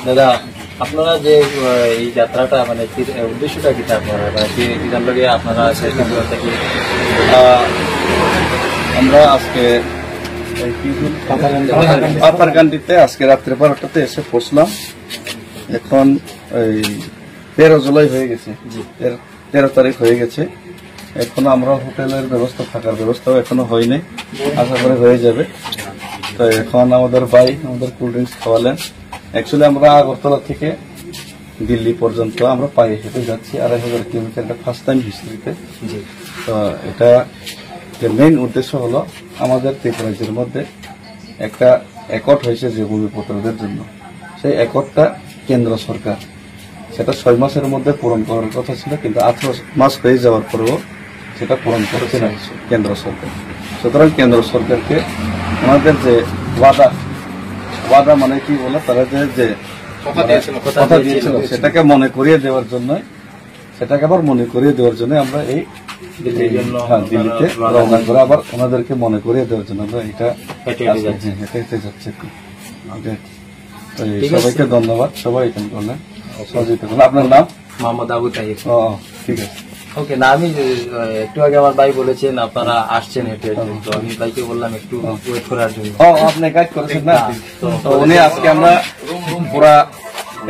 দাদা আপনারা যে এই যাত্রাটা মানে উদ্দেশ্যটা কি আপনারা মানে কিতার লগে আপনারা আমরা আজকে পাথারকান্দিতে আজকে রাত্রে 12টাতে এসে পৌঁছলাম। এখন এই 13 জুলাই হয়ে গেছে, 13 তারিখ হয়ে গেছে। এখন আমরা হোটেলের ব্যবস্থা, থাকার ব্যবস্থাও এখনো হয়নি, আশা করে হয়ে যাবে। তো এখন আমাদের ভাই আমাদের কোল্ড ড্রিঙ্কস খাওয়ালেন। অ্যাকচুয়ালি আমরা আগরতলা থেকে দিল্লি পর্যন্ত আমরা পায়ে হেঁটে যাচ্ছি 2500 কিলোমিটার, এটা ফার্স্ট টাইম হিস্ট্রিতে। তো এটা মেইন উদ্দেশ্য হলো আমাদের ত্রিপুরাজ্যের মধ্যে একটা একট হয়েছে যে ভূমিপুত্রদের জন্য, সেই একটটা কেন্দ্র সরকার সেটা 6 মাসের মধ্যে পূরণ করার কথা ছিল, কিন্তু 18 মাস হয়ে যাওয়ার পরেও সেটা পূরণ করছে না কেন্দ্র সরকার। সুতরাং কেন্দ্র সরকারকে ওনাদের যে ওয়াদা মানে কি বলে, তারা যে কথা দিয়েছিল সেটাকে মনে করিয়ে দেওয়ার জন্য, সেটাকে আবার মনে করিয়ে দেওয়ার জন্য আমরা এই দিল্লিতে রওনা করে আবার ওনাদেরকে মনে করিয়ে দেওয়ার জন্য আমরা এটা হেঁটে যাচ্ছি। সবাইকে ধন্যবাদ, সবাই এখানে করলেন, সহযোগিতা করলেন। আপনার নাম? মোহাম্মদ আবু তাহির। ঠিক আছে, ওকে। না আমি একটু আগে আমার ভাই বলেছেন আপনারা আসছেন হেঁটে, তো আমি ভাইকে বললাম একটু ওয়েট করার জন্য। আপনি গাইড করেছেন না? তো উনি আজকে আমরা পুরা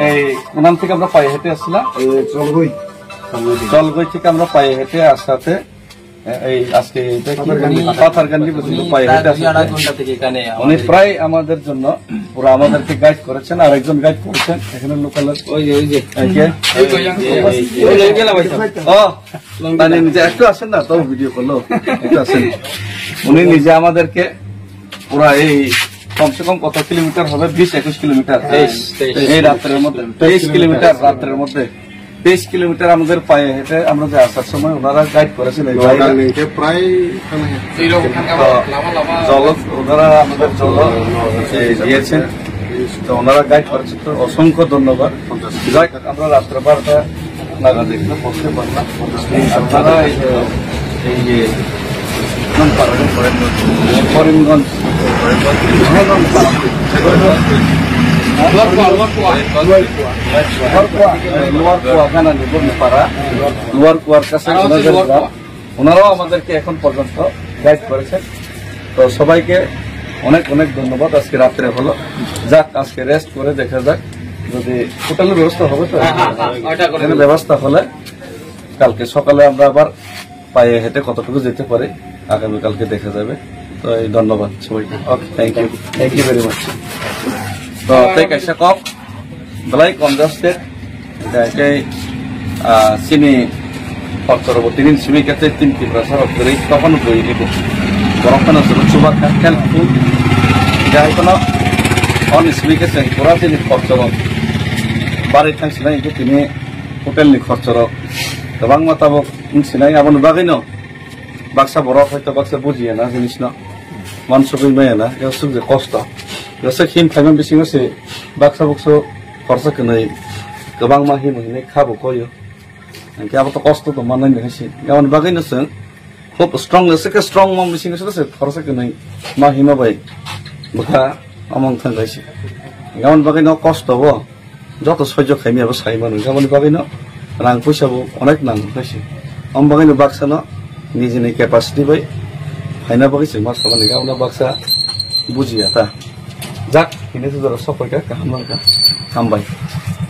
এই নাম থেকে আমরা পায়ে হেঁটে আসছিলাম, জলগই থেকে আমরা পায়ে হেঁটে আসাতে এই আজকে পাথারকান্দি পর্যন্ত পায়ে হেঁটে উনি প্রায় আমাদের জন্য পুরো আমাদেরকে গাইড করেছেন। আর একজন গাইড করেছেন এখানে লোকালের নিজে একটু আসেন না, তো ভিডিও করলো একটু আসেন। উনি নিজে আমাদেরকে পুরা এই কমসে কম কত কিলোমিটার হবে, 20-21 কিলোমিটার এই রাত্রের মধ্যে, 23 কিলোমিটার রাত্রের মধ্যে 23 কিলোমিটার আমাদের পায়ে হেঁটে আমরা যে আসার সময় ওনারা গাইড করেছেন। প্রায় ওনারা আমাদের জল দিয়েছেন, তো ওনারা গাইড করেছেন, তো অসংখ্য ধন্যবাদ। যাই আমরা রাত্রে 12টা নাগাদ এখানে পৌঁছতে পারলাম। আপনারা এই যে করিমগঞ্জ ওনারাও আমাদেরকে এখন পর্যন্ত গাইড করেছেন। তো সবাইকে অনেক অনেক ধন্যবাদ। আজকে রাত্রে হলো, যাক আজকে রেস্ট করে দেখা যাক, যদি হোটেলের ব্যবস্থা হবে তো ব্যবস্থা হলে কালকে সকালে আমরা আবার পায়ে হেঁটে কতটুকু যেতে পারি আগামীকালকে দেখা যাবে। তো এই ধন্যবাদ সবাইকে। Thank you very much. So take a shock off, belai congested, kay sini pagkarobotinin simi kate tim tibrasa opteri tokon boi dito. Borok kana sudah coba helpful. Jai kono on simi kate pura sini pagkarobot. Bari tang sinai itu tini hotel ni pagkarobot. Tabang mata bok sinai abon bagino. Baksa borok hoyto baksa bujiya na jinis na. Mansubin maya na, ya sugje kosto. Rasa him kaiman bising se baksa bokso khorsa kenai gobang ma him ne khabo koyo angke abo to kosto to manai ne hasi gawan bagai no seng khop strong se ke strong mom bising se khorsa kenai ma hima bai baka among thang gaisi gawan bagai no kosto bo joto sojo khaimi abo sai manu gawan bagai no rang puisa bo onek nang hasi am bagai no baksa no nije ne capacity bai haina bagai se ma samane gawan baksa bujiya ta যাক, ini sudah sok ya, kamu kan, tambahin.